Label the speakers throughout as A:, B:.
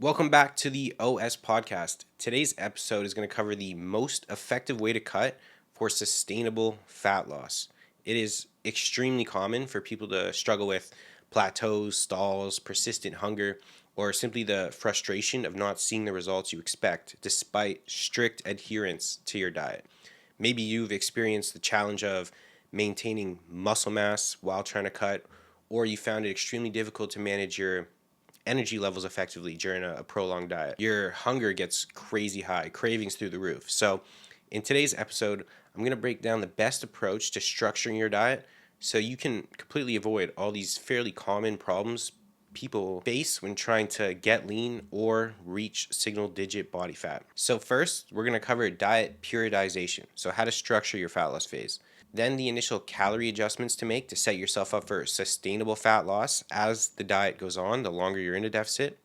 A: Welcome back to the OS podcast. Today's episode is going to cover the most effective way to cut for sustainable fat loss. It is extremely common for people to struggle with plateaus, stalls, persistent hunger, or simply the frustration of not seeing the results you expect despite strict adherence to your diet. Maybe you've experienced the challenge of maintaining muscle mass while trying to cut, or you found it extremely difficult to manage your energy levels effectively during a prolonged diet. Your hunger gets crazy high, cravings through the roof. So, in today's episode, I'm going to break down the best approach to structuring your diet so you can completely avoid all these fairly common problems people face when trying to get lean or reach single digit body fat. So, first, we're going to cover diet periodization, so how to structure your fat loss phase. Then the initial calorie adjustments to make to set yourself up for sustainable fat loss as the diet goes on, the longer you're in a deficit.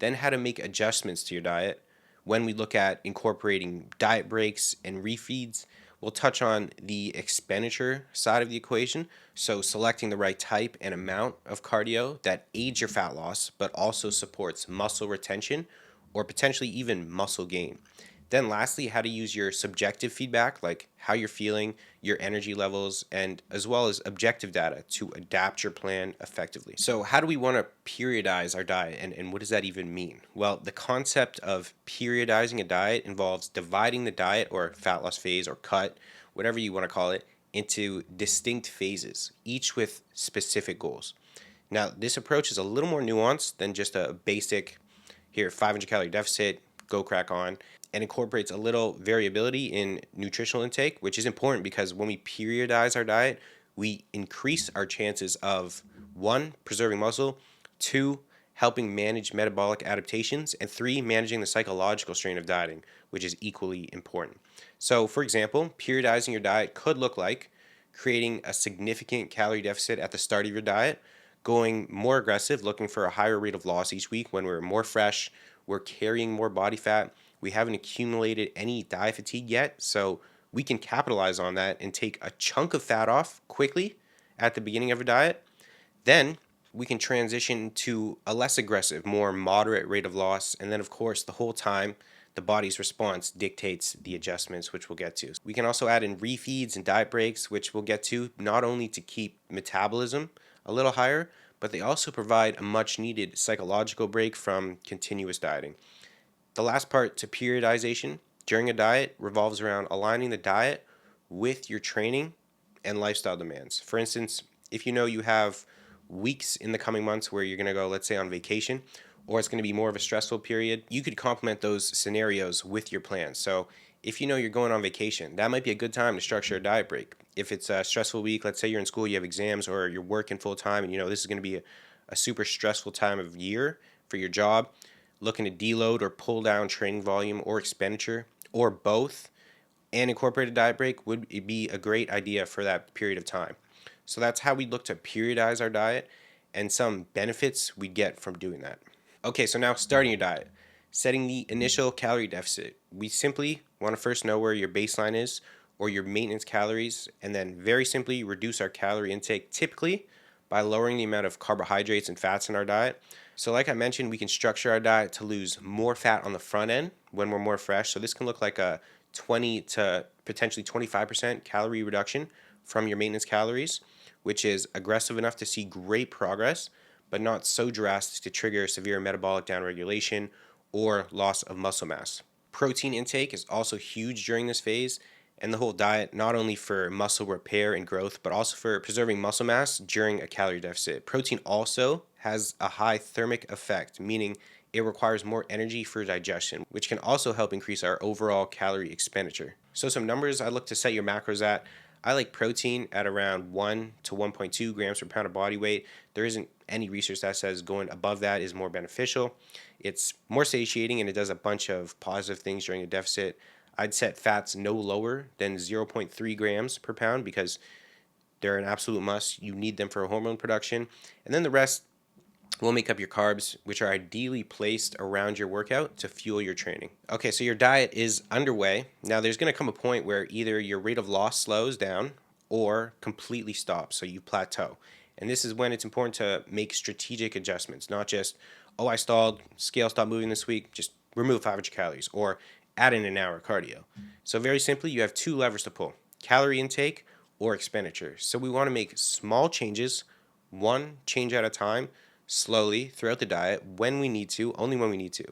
A: Then how to make adjustments to your diet. When we look at incorporating diet breaks and refeeds, we'll touch on the expenditure side of the equation. So selecting the right type and amount of cardio that aids your fat loss, but also supports muscle retention or potentially even muscle gain. Then, lastly, how to use your subjective feedback, like how you're feeling, your energy levels, and as well as objective data to adapt your plan effectively. So, how do we want to periodize our diet, and what does that even mean? Well, the concept of periodizing a diet involves dividing the diet or fat loss phase or cut, whatever you want to call it, into distinct phases, each with specific goals. Now, this approach is a little more nuanced than just a basic here 500 calorie deficit, go crack on, and incorporates a little variability in nutritional intake, which is important because when we periodize our diet, we increase our chances of one, preserving muscle, two, helping manage metabolic adaptations, and three, managing the psychological strain of dieting, which is equally important. So, for example, periodizing your diet could look like creating a significant calorie deficit at the start of your diet, going more aggressive, looking for a higher rate of loss each week when we're more fresh, we're carrying more body fat, we haven't accumulated any diet fatigue yet, so we can capitalize on that and take a chunk of fat off quickly at the beginning of a diet. Then we can transition to a less aggressive, more moderate rate of loss. And then, of course, the whole time, the body's response dictates the adjustments, which we'll get to. We can also add in refeeds and diet breaks, which we'll get to, not only to keep metabolism a little higher, but they also provide a much needed psychological break from continuous dieting. The last part to periodization during a diet revolves around aligning the diet with your training and lifestyle demands. For instance, if you know you have weeks in the coming months where you're going to go, let's say, on vacation, or it's going to be more of a stressful period, you could complement those scenarios with your plan. So if you know you're going on vacation, that might be a good time to structure a diet break. If it's a stressful week, let's say you're in school, you have exams, or you're working full time, and you know this is going to be a super stressful time of year for your job, looking to deload or pull down training volume or expenditure, or both, and incorporate a diet break would be a great idea for that period of time. So that's how we look to periodize our diet and some benefits we get from doing that. Okay, so now starting your diet. Setting the initial calorie deficit. We simply want to first know where your baseline is or your maintenance calories, and then very simply reduce our calorie intake typically by lowering the amount of carbohydrates and fats in our diet. So like I mentioned, we can structure our diet to lose more fat on the front end when we're more fresh. So this can look like a 20 to potentially 25% calorie reduction from your maintenance calories, which is aggressive enough to see great progress, but not so drastic to trigger severe metabolic downregulation or loss of muscle mass. Protein intake is also huge during this phase, and the whole diet, not only for muscle repair and growth, but also for preserving muscle mass during a calorie deficit. Protein also has a high thermic effect, meaning it requires more energy for digestion, which can also help increase our overall calorie expenditure. So some numbers I look to set your macros at. I like protein at around 1 to 1.2 grams per pound of body weight. There isn't any research that says going above that is more beneficial. It's more satiating and it does a bunch of positive things during a deficit. I'd set fats no lower than 0.3 grams per pound because they're an absolute must. You need them for hormone production. And then the rest will make up your carbs, which are ideally placed around your workout to fuel your training. Okay, so your diet is underway. Now, there's going to come a point where either your rate of loss slows down or completely stops, so you plateau. And this is when it's important to make strategic adjustments, not just oh, I stalled, scale stopped moving this week, just remove 500 calories or add in an hour of cardio. So very simply, you have two levers to pull: calorie intake or expenditure. So we want to make small changes, one change at a time, slowly throughout the diet when we need to, only when we need to.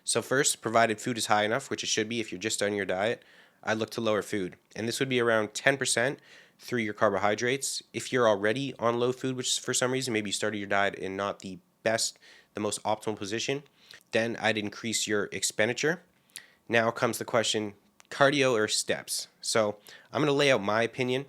A: So first, provided food is high enough, which it should be if you're just starting your diet, I look to lower food. And this would be around 10% through your carbohydrates. If you're already on low food, which for some reason maybe you started your diet in not the best, the most optimal position, then I'd increase your expenditure. Now comes the question, cardio or steps? So I'm going to lay out my opinion,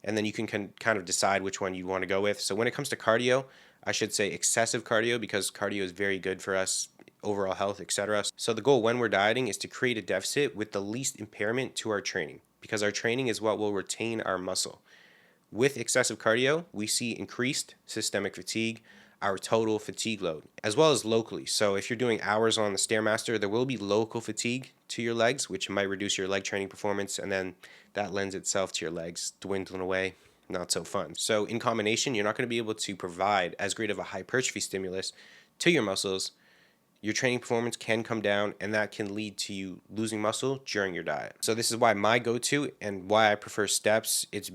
A: and then you can kind of decide which one you want to go with. So when it comes to cardio, I should say excessive cardio, because cardio is very good for us, overall health, etc. So the goal when we're dieting is to create a deficit with the least impairment to our training, because our training is what will retain our muscle. With excessive cardio, we see increased systemic fatigue, our total fatigue load, as well as locally. So if you're doing hours on the Stairmaster, there will be local fatigue to your legs, which might reduce your leg training performance, and then that lends itself to your legs dwindling away. Not so fun. So in combination, you're not going to be able to provide as great of a hypertrophy stimulus to your muscles. Your training performance can come down, and that can lead to you losing muscle during your diet. So this is why my go-to and why I prefer steps. This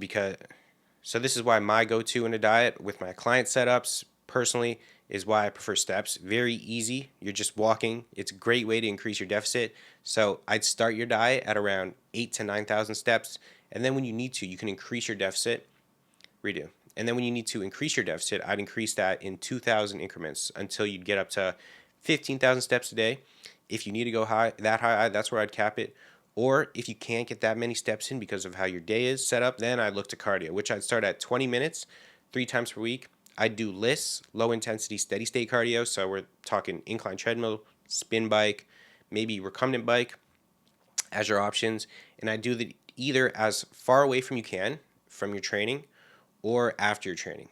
A: is why my go-to in a diet with my client setups personally is why I prefer steps. Very easy. You're just walking. It's a great way to increase your deficit. So I'd start your diet at around 8 to 9,000 steps, and then when you need to, you can increase your deficit. Redo. And then when you need to increase your deficit, I'd increase that in 2,000 increments until you'd get up to 15,000 steps a day. If you need to go that high, that's where I'd cap it. Or if you can't get that many steps in because of how your day is set up, then I'd look to cardio, which I'd start at 20 minutes, 3 times per week. I'd do LISS, low intensity, steady state cardio. So we're talking incline treadmill, spin bike, maybe recumbent bike as your options. And I do the either as far away from you can from your training or after your training.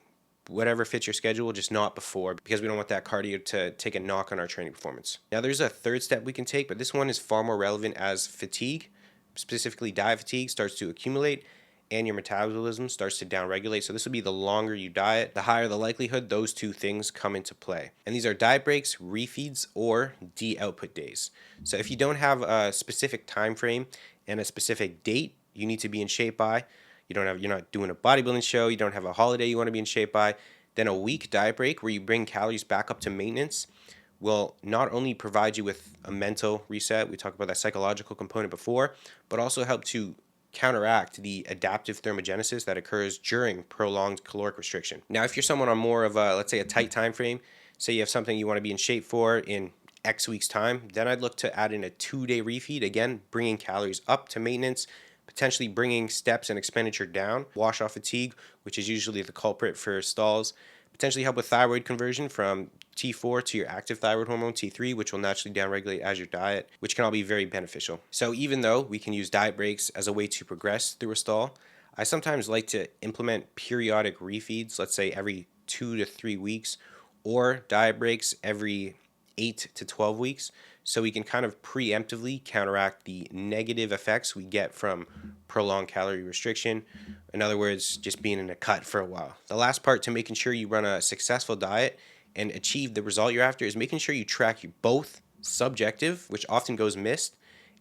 A: Whatever fits your schedule, just not before, because we don't want that cardio to take a knock on our training performance. Now, there's a third step we can take, but this one is far more relevant as fatigue, specifically diet fatigue, starts to accumulate and your metabolism starts to downregulate. So this would be the longer you diet, the higher the likelihood those two things come into play. And these are diet breaks, refeeds, or de-output days. So if you don't have a specific time frame and a specific date you need to be in shape by, you're not doing a bodybuilding show, you don't have a holiday you want to be in shape by, then a week diet break where you bring calories back up to maintenance will not only provide you with a mental reset, we talked about that psychological component before, but also help to counteract the adaptive thermogenesis that occurs during prolonged caloric restriction. Now, if you're someone on more of a, let's say, a tight time frame, say you have something you want to be in shape for in X weeks time, then I'd look to add in a 2-day refeed, again, bringing calories up to maintenance, potentially bringing steps and expenditure down, wash off fatigue, which is usually the culprit for stalls, potentially help with thyroid conversion from T4 to your active thyroid hormone T3, which will naturally downregulate as your diet, which can all be very beneficial. So even though we can use diet breaks as a way to progress through a stall, I sometimes like to implement periodic refeeds, let's say every 2 to 3 weeks, or diet breaks every 8 to 12 weeks, so we can kind of preemptively counteract the negative effects we get from prolonged calorie restriction. In other words, just being in a cut for a while. The last part to making sure you run a successful diet and achieve the result you're after is making sure you track both subjective, which often goes missed,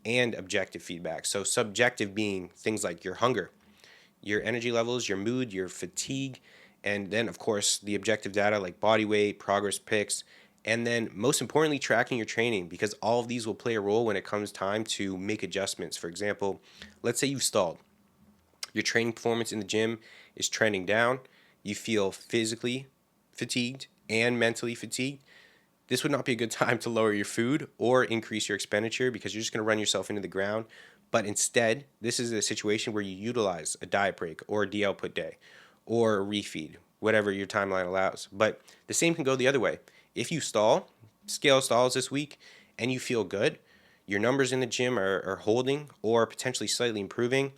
A: and objective feedback. So subjective being things like your hunger, your energy levels, your mood, your fatigue, and then of course the objective data like body weight, progress pics, and then most importantly tracking your training, because all of these will play a role when it comes time to make adjustments. For example, let's say you've stalled. Your training performance in the gym is trending down. You feel physically fatigued and mentally fatigued. This would not be a good time to lower your food or increase your expenditure, because you're just going to run yourself into the ground. But instead, this is a situation where you utilize a diet break or a de-output day or a refeed, whatever your timeline allows. But the same can go the other way. If you scale stalls this week, and you feel good, your numbers in the gym are holding or potentially slightly improving,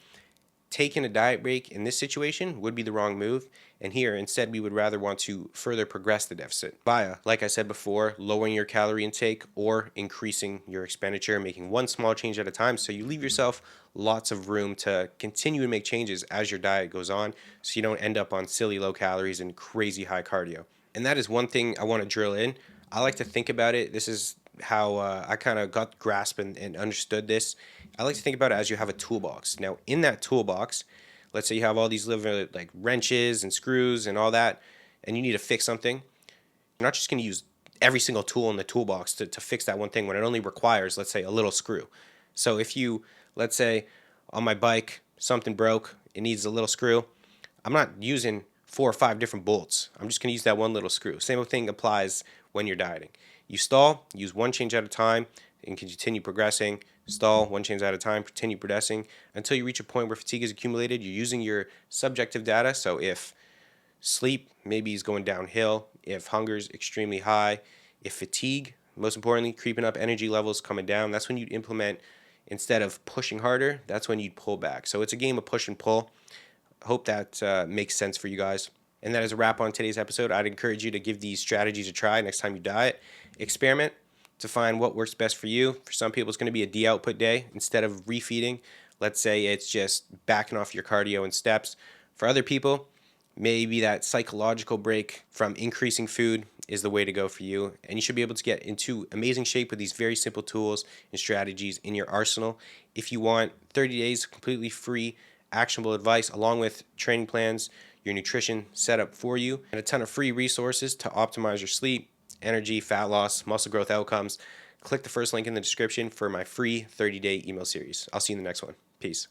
A: taking a diet break in this situation would be the wrong move. And here, instead, we would rather want to further progress the deficit via, like I said before, lowering your calorie intake or increasing your expenditure, making one small change at a time. So you leave yourself lots of room to continue to make changes as your diet goes on, so you don't end up on silly low calories and crazy high cardio. And that is one thing I want to drill in. I like to think about it. This is how I kind of got grasp and understood this. I like to think about it as you have a toolbox. Now, in that toolbox, let's say you have all these little like wrenches and screws and all that, and you need to fix something. You're not just going to use every single tool in the toolbox to fix that one thing when it only requires, let's say, a little screw. So if you, let's say, on my bike, something broke, it needs a little screw, I'm not using 4 or 5 different bolts. I'm just going to use that one little screw. Same thing applies when you're dieting. You stall, use one change at a time, and continue progressing. Stall, one change at a time, continue progressing until you reach a point where fatigue is accumulated. You're using your subjective data. So if sleep maybe is going downhill, if hunger is extremely high, if fatigue, most importantly, creeping up, energy levels coming down, that's when you'd implement, instead of pushing harder, that's when you'd pull back. So it's a game of push and pull. Hope that makes sense for you guys. And that is a wrap on today's episode. I'd encourage you to give these strategies a try next time you diet. Experiment to find what works best for you. For some people, it's going to be a de-output day instead of refeeding. Let's say it's just backing off your cardio and steps. For other people, maybe that psychological break from increasing food is the way to go for you. And you should be able to get into amazing shape with these very simple tools and strategies in your arsenal. If you want 30 days completely free, actionable advice along with training plans, your nutrition set up for you, and a ton of free resources to optimize your sleep, energy, fat loss, muscle growth outcomes, click the first link in the description for my free 30-day email series. I'll see you in the next one. Peace.